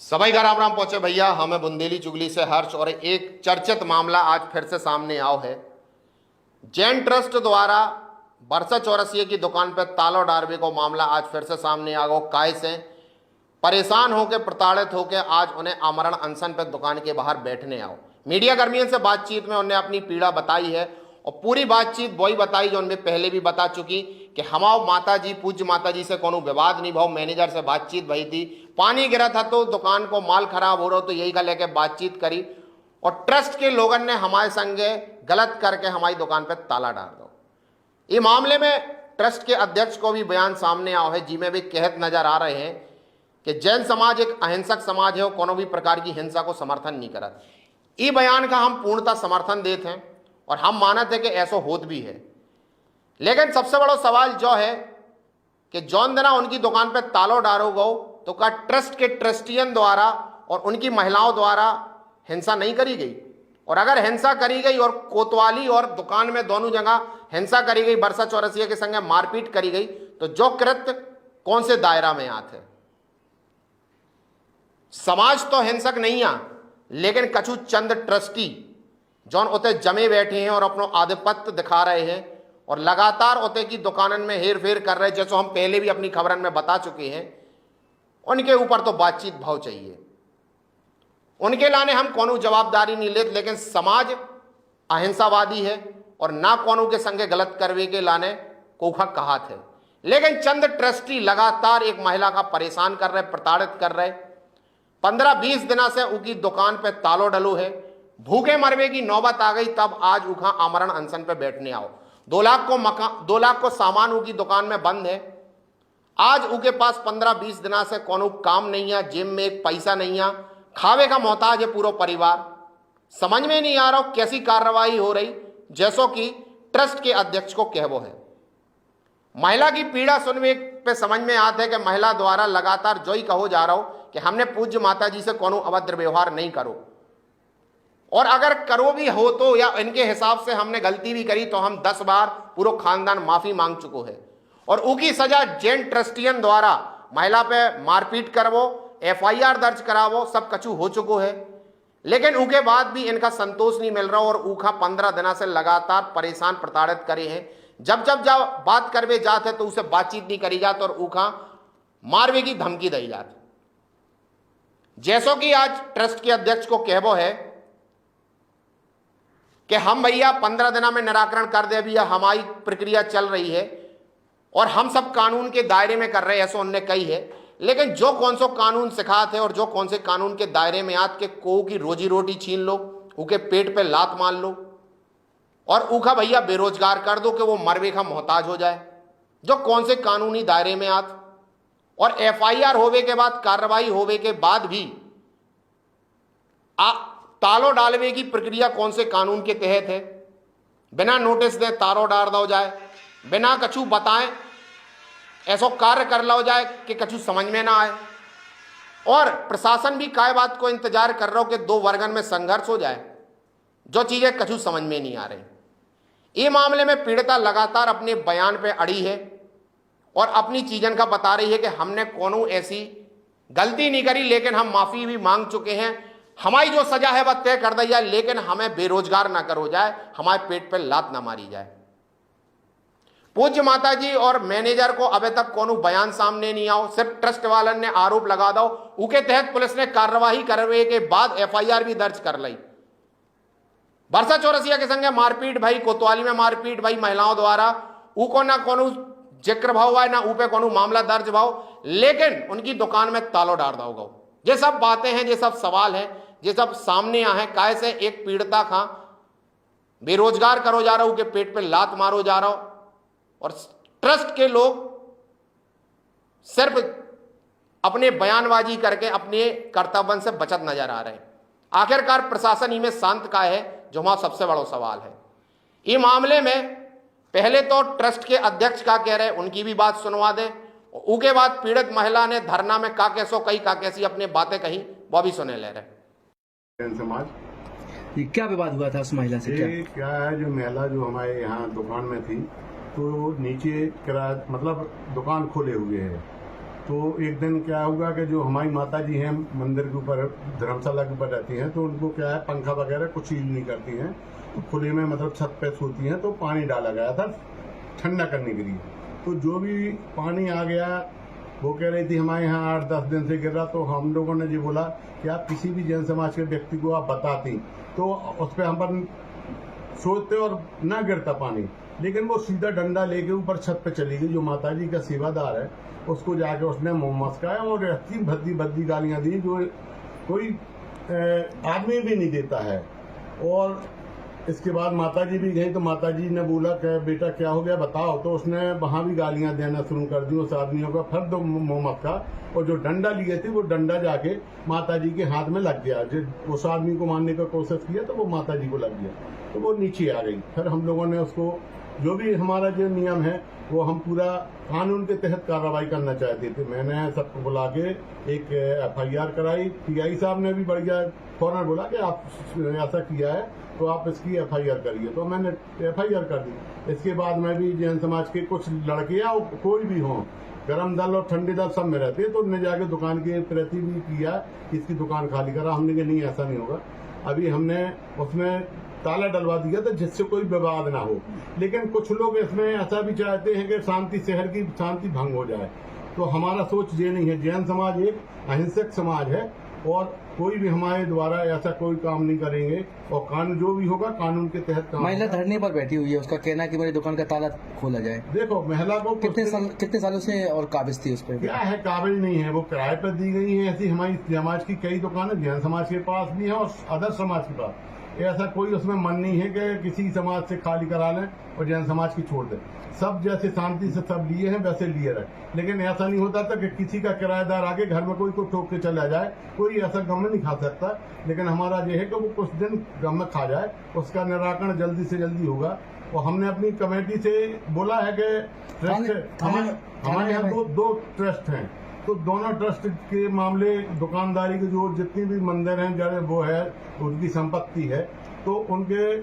सभी का राम राम पहुंचे भैया। हमें बुंदेली चुगली से हर्ष और एक चर्चित मामला आज फिर से सामने आओ है। जैन ट्रस्ट द्वारा बरसा चौरसिया की दुकान पर ताला डालने को मामला आज फिर से सामने आ गया। काय से परेशान होकर प्रताड़ित होकर आज उन्हें आमरण अनशन पर दुकान के बाहर बैठने आओ। मीडिया कर्मियों से बातचीत में उन्हें अपनी पीड़ा बताई है और पूरी बातचीत वही बताई जो उनमें पहले भी बता चुकी कि हमाओ माता जी पूज्य माता जी से कोनो विवाद नहीं भाव। मैनेजर से बातचीत भई थी, पानी गिरा था तो दुकान को माल खराब हो रहा तो यही का लेके बातचीत करी और ट्रस्ट के लोगों ने हमारे संगे गलत करके हमारी दुकान पर ताला डाल दो। ये मामले में ट्रस्ट के अध्यक्ष को भी बयान सामने आओ है जिसमें भी कहत नजर आ रहे हैं कि जैन समाज एक अहिंसक समाज है और कोनो भी प्रकार की हिंसा को समर्थन नहीं करता। ये बयान का हम पूर्णतः समर्थन देते हैं और हम मानते हैं कि ऐसा होत भी है। लेकिन सबसे बड़ा सवाल जो है कि जौन दिना उनकी दुकान पे तालो डालो गो तो का ट्रस्ट के ट्रस्टियन द्वारा और उनकी महिलाओं द्वारा हिंसा नहीं करी गई? और अगर हिंसा करी गई और कोतवाली और दुकान में दोनों जगह हिंसा करी गई, बरसा चौरसिया के संगे मारपीट करी गई, तो जो कृत्य कौन से दायरा में आते? समाज तो हिंसक नहीं आ, लेकिन कछु चंद ट्रस्टी जौन उते जमे बैठे हैं और अपना आधिपत्य दिखा रहे हैं और लगातार उते की दुकानन में हेर फेर कर रहे हैं, जैसे हम पहले भी अपनी खबरन में बता चुके हैं। उनके ऊपर तो बातचीत भाव चाहिए। उनके लाने हम कोनो जवाबदारी नहीं लेते, लेकिन समाज अहिंसावादी है और ना कोनो के संगे गलत करवे के लाने कोखा कहा थे। लेकिन चंद ट्रस्टी लगातार एक महिला का परेशान कर रहे, प्रताड़ित कर रहे। 15-20 दिनों से उनकी दुकान पे तालो डलो है। भूखे मरवे की नौबत आ गई, तब आज उखा आमरण अनशन पे बैठने आओ। 2 लाख को सामान उनकी दुकान में बंद है। आज उनके पास 15-20 दिनों से कोनो काम नहीं है, जेब में एक पैसा नहीं है, खावे का मोहताज है पूरा परिवार। समझ में नहीं आ रहा कैसी कार्रवाई हो रही, जैसो कि ट्रस्ट के अध्यक्ष को कहवो है। महिला की पीड़ा सुनने पे समझ में आता है कि महिला द्वारा लगातार जो ही कहो जा रहा हो कि हमने पूज्य माता जी से कोनो अभद्र व्यवहार नहीं करो, और अगर करो भी हो तो या इनके हिसाब से हमने गलती भी करी तो हम 10 बार पूरा खानदान माफी मांग चुको है। और उनकी सजा जैन ट्रस्टियन द्वारा महिला पे मारपीट करवो, FIR दर्ज करावो, सब कछु हो चुको है। लेकिन उनके बाद भी इनका संतोष नहीं मिल रहा और ऊखा 15 दिनों से लगातार परेशान प्रताड़ित करे हैं। जब बात करवे जाते तो उसे बातचीत नहीं करी जाती और ऊखा मारवे की धमकी दी जाती। जैसो कि आज ट्रस्ट के अध्यक्ष को कहवो है कि हम भैया 15 दिनों में निराकरण कर दे, भैया हमारी प्रक्रिया चल रही है और हम सब कानून के दायरे में कर रहे हैं, ऐसा उन्होंने कही है। लेकिन जो कौन सो कानून सिखाते और जो कौन से कानून के दायरे में आत के को की रोजी रोटी छीन लो, उनके पेट पे लात मार लो और उखा भैया बेरोजगार कर दो कि वो मरवे का मोहताज हो जाए, जो कौन से कानूनी दायरे में आत। और FIR होवे के बाद, कार्रवाई होवे के बाद भी तालो डालवे की प्रक्रिया कौन से कानून के तहत है? बिना नोटिस दे तालो डाल दो जाए, बिना कछु बताएं ऐसा कार्य कर लो जाए कि कछु समझ में ना आए। और प्रशासन भी काय बात को इंतजार कर रहा हो कि 2 वर्गन में संघर्ष हो जाए, जो चीजें कछु समझ में नहीं आ रही। ये मामले में पीड़िता लगातार अपने बयान पे अड़ी है और अपनी चीजन का बता रही है कि हमने कोनो ऐसी गलती नहीं करी, लेकिन हम माफी भी मांग चुके हैं। हमारी जो सजा है वह तय कर दी जाए, लेकिन हमें बेरोजगार ना करो जाए, हमारे पेट पे लात ना मारी जाए। पूज्य माता जी और मैनेजर को अभी तक कोनो बयान सामने नहीं आओ, सिर्फ ट्रस्ट वालन ने आरोप लगा दो। उनके तहत पुलिस ने कार्रवाई करने के बाद FIR भी दर्ज कर ली। बरसा चौरसिया के संगे मारपीट भाई, कोतवाली में मारपीट भाई महिलाओं द्वारा, उको ना कोनो जिक्र भाव है ना ऊपर कोनो मामला दर्ज भाव, लेकिन उनकी दुकान में तालो डाल दो गो। ये सब बातें हैं, ये सब सवाल हैं, ये सब सामने आ है। काय से एक पीड़िता का बेरोजगार करो जा रहा हूं, के पेट पे लात मारो जा रहा हो और ट्रस्ट के लोग सिर्फ अपने बयानबाजी करके अपने कर्तव्य से बचत नजर आ रहे हैं। आखिरकार प्रशासन ही में शांत का है, जो हमारा सबसे बड़ा सवाल है। ये मामले में पहले तो ट्रस्ट के अध्यक्ष का कह रहे, उनकी भी बात सुनवा दें। उसके बाद पीड़ित महिला ने धरना में का कैसो कही, का कैसी अपनी बातें कही, वो भी सुने ले रहे। समाज ये क्या विवाद हुआ था उस महिला से? क्या है, जो महिला जो हमारे यहाँ दुकान में थी, तो नीचे किराया मतलब दुकान खोले हुए है तो एक दिन क्या हुआ कि जो हमारी माता जी हैं मंदिर के ऊपर धर्मशाला के ऊपर रहती हैं, तो उनको क्या है पंखा वगैरह कुछ यूज नहीं करती हैं, तो खुले में मतलब छत पे सोती हैं, तो पानी डाला गया था ठंडा करने के लिए। तो जो भी पानी आ गया वो कह रही थी हमारे यहाँ 8-10 दिन से गिर रहा, तो हम लोगों ने ये बोला कि आप किसी भी जैन समाज के व्यक्ति को आप बताती तो उस पर हम पर सोचते और ना गिरता पानी, लेकिन वो सीधा डंडा लेके ऊपर छत पे चली गई। जो माता जी का सेवादार है उसको जाके उसने मुंह मस्काया और ऐसी भद्दी भद्दी गालियां दी जो कोई आदमी भी नहीं देता है। और इसके बाद माता जी भी गई, तो माता जी ने बोला कि बेटा क्या हो गया बताओ, तो उसने वहां भी गालियां देना शुरू कर दी उस आदमियों का। फिर दो मुंह मस्का और जो डंडा लिए थे वो डंडा जाके माता जी के हाथ में लग गया। जो उस आदमी को मारने का कोशिश किया तो वो माता जी को लग गया, तो वो नीचे आ गई। फिर हम लोगों ने उसको जो भी हमारा जो नियम है वो हम पूरा कानून के तहत कार्रवाई करना चाहते थे। मैंने सबको बुला के एक FIR कराई। PI साहब ने भी बढ़िया फौरन बोला कि आप ऐसा किया है तो आप इसकी FIR करिए, तो मैंने FIR कर दी। इसके बाद मैं भी जैन समाज के कुछ लड़के या कोई भी हों, गरम दल और ठंडे दल सब में रहते हैं, तो उनने जाके दुकान के प्रति भी किया, इसकी दुकान खाली करा। हमने कहा नहीं ऐसा नहीं होगा। अभी हमने उसमें ताला डलवा दिया था जिससे कोई विवाद ना हो, लेकिन कुछ लोग इसमें ऐसा भी चाहते हैं कि शांति शहर की शांति भंग हो जाए, तो हमारा सोच ये नहीं है। जैन समाज एक अहिंसक समाज है और कोई भी हमारे द्वारा ऐसा कोई काम नहीं करेंगे, और कानून जो भी होगा कानून के तहत काम। महिला धरने पर बैठी हुई है, उसका कहना है कि मेरी दुकान का ताला खोला जाए। देखो महिला को कितने सालों से और काबिज थी उस पर? क्या है, काबिज नहीं है, वो किराए पर दी गई है। ऐसी हमारी समाज की कई दुकानें जैन समाज के पास भी है और अदर समाज के पास। ऐसा कोई उसमें मन नहीं है कि किसी समाज से खाली करा लें और जैन समाज की छोड़ दें। सब जैसे शांति से सब लिए हैं वैसे लिए रहे, लेकिन ऐसा नहीं होता था कि किसी का किराएदार आके घर में कोई को ठोक के चला जाए। कोई ऐसा गम नहीं खा सकता, लेकिन हमारा ये है कि वो कुछ दिन गम में खा जाए, उसका निराकरण जल्दी से जल्दी होगा। और हमने अपनी कमेटी से बोला है कि ट्रस्ट हमारे यहाँ दो ट्रस्ट हैं, तो दोनों ट्रस्ट के मामले दुकानदारी के जो जितनी भी मंदिर हैं जब वो है उनकी संपत्ति है, तो उनके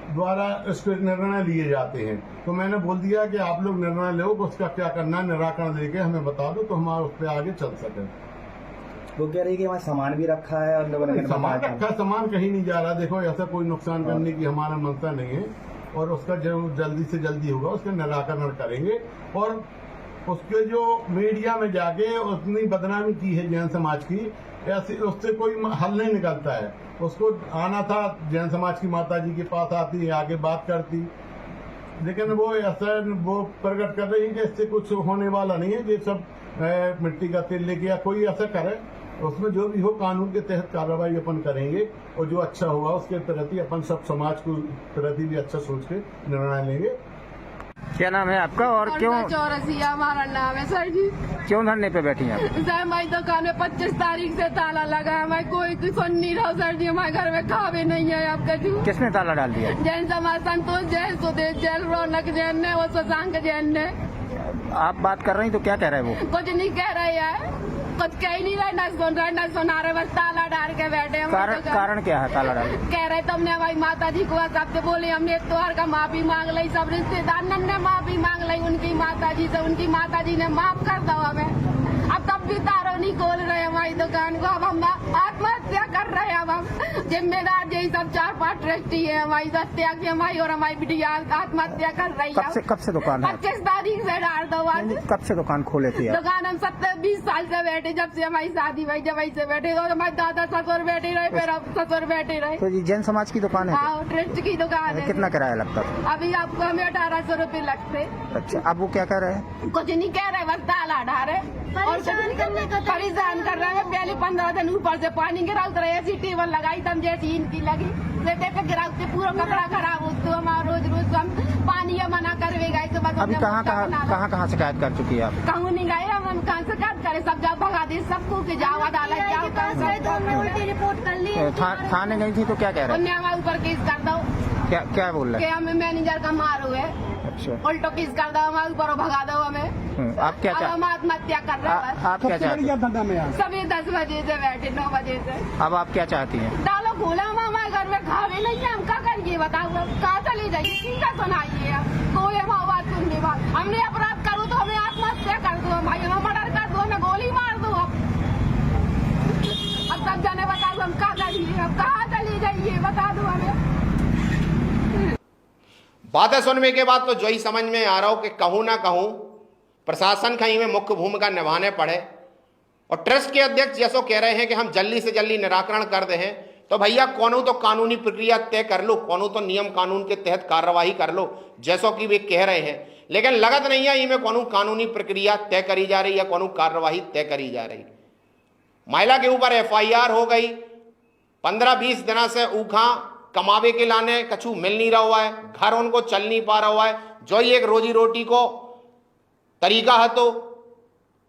द्वारा इस पर निर्णय लिए जाते हैं। तो मैंने बोल दिया कि आप लोग निर्णय लो, उसका क्या करना है निराकरण देके हमें बता दो, तो हम उस पर आगे चल सकें। वो कह रही है कि हमारा सामान भी रखा है और लोगों ने सामान रखा, सामान कहीं नहीं जा रहा। देखो ऐसा कोई नुकसान करने की हमारा मंशा नहीं है, और उसका जो जल्दी से जल्दी होगा उसका निराकरण करेंगे। और उसके जो मीडिया में जाके उसने बदनामी की है जैन समाज की, ऐसे उससे कोई हल नहीं निकलता है। उसको आना था जैन समाज की माता जी के पास आती, आगे बात करती, लेकिन वो ऐसा वो प्रकट कर रही है कि इससे कुछ होने वाला नहीं है। ये सब मिट्टी का तेल लेके या कोई ऐसा करे, उसमें जो भी हो कानून के तहत कार्रवाई अपन करेंगे, और जो अच्छा होगा उसके प्रति अपन सब समाज को प्रति भी अच्छा सोच के निर्णय लेंगे। क्या नाम है आपका और क्यों चौरसिया हमारा नाम है सर जी। क्यों धरने पे बैठी हैं? सर हमारी दुकान में 25 तारीख से ताला लगा है, हमारे कोई सुन नहीं रहा सर जी। हमारे घर में खावे नहीं है आपका जी। किसने ताला डाल दिया? जैन समाज संतोष जैन, सुदेश जैन, रौनक जैन ने और शशांक जैन ने। आप बात कर रही तो क्या कह रहे हैं वो? कुछ नहीं कह रहे हैं, कुछ कह ही नहीं रहे, न सुन रहे न सुना रहे, बस ताला डाल के बैठे हैं। कारण क्या है ताला डाल? कह रहे तुमने हमारी माता जी को सबसे बोले, हमने त्योहार का माफी मांग ली, सब रिश्तेदार ने माफी मांग ली उनकी माता जी से, उनकी माता जी ने माफ कर दो हमें। अब तब भी तारो नहीं खोल रहे हमारी दुकान को, अब हम आत्महत्या कर रहे हैं। अब हम जिम्मेदार यही सब 4-5 ट्रस्टी है हमारी हत्या की, हमारी और हमारी बिटिया आत्महत्या कर रही है। कब से दुकान है? 25 तारीख से डाल दो। आज कब से दुकान खोले थे? दुकान हम 20 साल से बैठे, जब से हमारी शादी भाई जब से बैठे, और हमारे दादा ससुर बैठे रहे, फिर अब ससुर बैठे रहे। तो ये जैन समाज की दुकान है? हाँ ट्रस्ट की दुकान है। कितना किराया लगता है? अभी आपको हमें 1800 रुपये लगते। अच्छा, अब वो क्या कर रहे हैं? कुछ नहीं कह रहे, बस ताला ढा रहे और परेशान कर रहे हैं। पहले 15 दिन ऊपर से पानी गिराते रहे, ऐसी टेबल लगाई तब जैसी इनकी लगी, देखे गिराते पूरा कपड़ा खराब हो, तो हमारा रोज हम पानी मना करवेगा। अभी कहाँ शिकायत कर चुकी है आप? कहूँ नहीं गए हम कहाँ शिकायत करे, सब जाओ भगा दे सबको कि जाओ अदालत जाओ। उल्टी रिपोर्ट कर ली, थाने गई थी तो क्या कह रहे हैं? हमारे ऊपर केस कर दो। क्या बोल रहे हैं? हमें मैनेजर का मारो है, उल्टो केस कर दो हमारे ऊपर, भगा दो हमें। आप क्या हम आत्महत्या कर रहे हैं। आप क्या चाहती हैं? सभी 10 बजे से बैठे, 9 बजे से। अब आप क्या चाहती हैं? डालो खोला, हम हमारे घर में खावे नहीं है, हम क्या करिए बताओ, कहाँ चले जाइए, किसका सुनाइए? कोई हम आवाज सुनने वाला, हमने अपराध करो तो हमें आत्महत्या कर दो, भाई हमें मर्डर कर दो, हमें गोली चाहिए बता दो हमें। बातें सुनने के बाद तो जो ही समझ में आ रहा हो कि कहूं ना कहूं प्रशासन कहीं में मुख्य भूमिका निभाने पड़े। और ट्रस्ट के अध्यक्ष जैसो कह रहे हैं कि हम जल्दी से जल्दी निराकरण कर दे हैं, तो भैया कोनो तो कानूनी प्रक्रिया तय कर लो, कोनो तो नियम कानून के तहत कार्यवाही कर लो जैसो कि वे कह रहे हैं। लेकिन लगत नहीं है इनमें कोनो कानूनी प्रक्रिया तय करी जा रही या कोनो कार्यवाही तय करी जा रही। महिला के ऊपर FIR हो गई, 15-20 दिनों से ऊखा कमावे के लाने कछु मिल नहीं रहा हुआ है, घर उनको चल नहीं पा रहा हुआ है। जो ही एक रोजी रोटी को तरीका है तो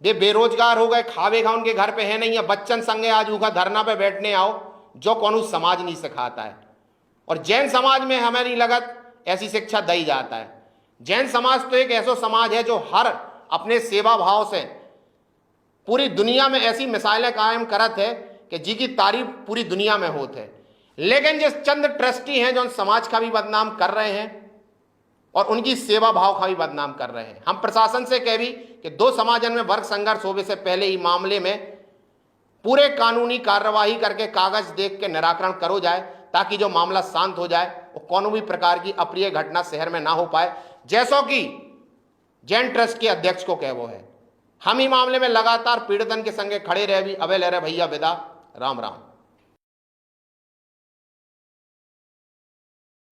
वे बेरोजगार हो गए, खावे खा उनके घर पे है नहीं है। बच्चन संगे आज ऊखा धरना पे बैठने आओ जो कोनो समाज नहीं सिखाता है। और जैन समाज में हमारी लगत ऐसी शिक्षा दी जाता है। जैन समाज तो एक ऐसा समाज है जो हर अपने सेवा भाव से पूरी दुनिया में ऐसी मिसाइलें कायम करत है कि जी की तारीफ पूरी दुनिया में होत है। लेकिन जिस चंद ट्रस्टी हैं जो समाज का भी बदनाम कर रहे हैं और उनकी सेवा भाव का भी बदनाम कर रहे हैं। हम प्रशासन से कह भी कि दो समाजन में वर्ग संघर्ष होने से पहले ही मामले में पूरे कानूनी कार्यवाही करके कागज देख के निराकरण करो जाए, ताकि जो मामला शांत हो जाए और कोनो भी प्रकार की अप्रिय घटना शहर में ना हो पाए, जैसो कि जैन ट्रस्ट के अध्यक्ष को कहवो है। हम ही मामले में लगातार पीड़ितन के संगे खड़े रहे भी। अबे ले रहे भैया विदा, राम राम।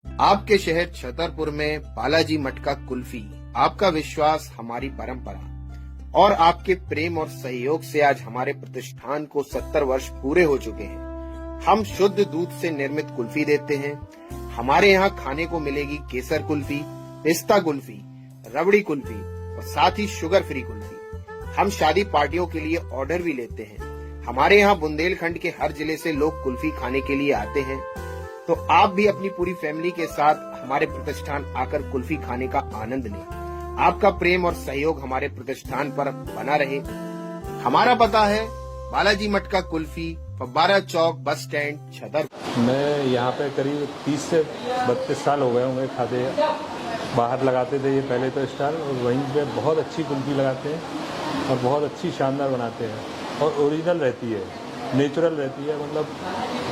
आपके शहर छतरपुर में बालाजी मटका कुल्फी, आपका विश्वास हमारी परंपरा और आपके प्रेम और सहयोग से आज हमारे प्रतिष्ठान को 70 वर्ष पूरे हो चुके हैं। हम शुद्ध दूध से निर्मित कुल्फी देते हैं। हमारे यहाँ खाने को मिलेगी केसर कुल्फी, पिस्ता कुल्फी, रबड़ी कुल्फी और साथ ही शुगर फ्री कुल्फी। हम शादी पार्टियों के लिए ऑर्डर भी लेते हैं। हमारे यहाँ बुंदेलखंड के हर जिले से लोग कुल्फी खाने के लिए आते हैं, तो आप भी अपनी पूरी फैमिली के साथ हमारे प्रतिष्ठान आकर कुल्फी खाने का आनंद लें। आपका प्रेम और सहयोग हमारे प्रतिष्ठान पर बना रहे। हमारा पता है बालाजी मटका कुल्फी, फब्बारा चौक, बस स्टैंड, छतरपुर। मैं यहाँ पे करीब 30 से 32 साल हो गए होंगे खाते। बाहर लगाते थे ये पहले तो स्टाल, और वहीं पे बहुत अच्छी कुल्फी लगाते हैं और बहुत अच्छी शानदार बनाते हैं और ओरिजिनल रहती है, नेचुरल रहती है। मतलब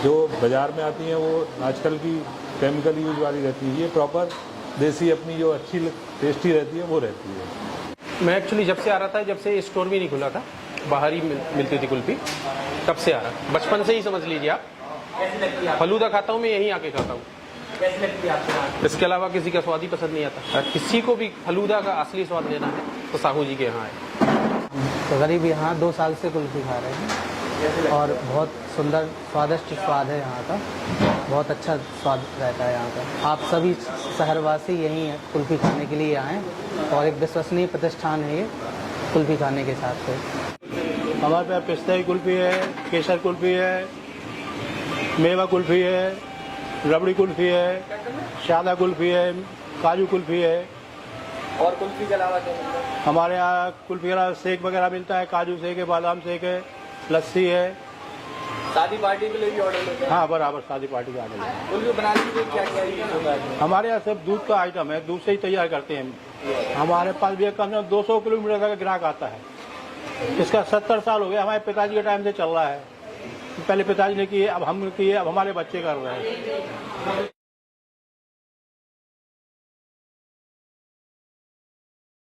जो बाज़ार में आती हैं वो आजकल की केमिकल यूज वाली रहती है। ये प्रॉपर देसी अपनी जो अच्छी टेस्टी रहती है वो रहती है। मैं एक्चुअली जब से आ रहा था, जब से स्टोर भी नहीं खुला था, बाहर ही मिलती थी कुल्फी, तब से आ रहा। बचपन से ही समझ लीजिए आप। फलूदा खाता हूँ मैं, यहीं आके खाता हूँ। इसके अलावा किसी का स्वाद ही पसंद नहीं आता। किसी को भी फलूदा का असली स्वाद लेना है तो साहू जी के यहाँ है। तो करीब यहाँ 2 साल से कुल्फी खा रहे हैं और बहुत सुंदर स्वादिष्ट स्वाद है यहाँ का। बहुत अच्छा स्वाद रहता है यहाँ का। आप सभी शहरवासी यहीं कुल्फी खाने के लिए आएँ और एक विश्वसनीय प्रतिष्ठान है ये कुल्फी खाने के साथ से। हमारे पास पिस्ता की कुल्फी है, केसर कुल्फी है, मेवा कुल्फी है, रबड़ी कुल्फी है, सादा कुल्फी है, काजू कुल्फी है। और कुल्फी के अलावा क्या? हमारे यहाँ कुल्फी के अलावा शेक वगैरह मिलता है, काजू शेक है, बादाम शेक है, लस्सी है। शादी पार्टी के लिए भी ऑर्डर लेते हैं? हाँ, बराबर शादी पार्टी का ऑर्डर है। कुल्फी बनाने के लिए क्या क्या यूज होता है? हमारे यहाँ सिर्फ दूध का आइटम है, दूध से ही तैयार करते हैं। हमारे पास भी कम से कम 200 किलोमीटर तक ग्राहक आता है। इसका 70 साल हो गया। हमारे पिताजी के टाइम से चल रहा है। पहले पिताजी ने किए, अब हम किए, अब हमारे बच्चे कर रहे हैं।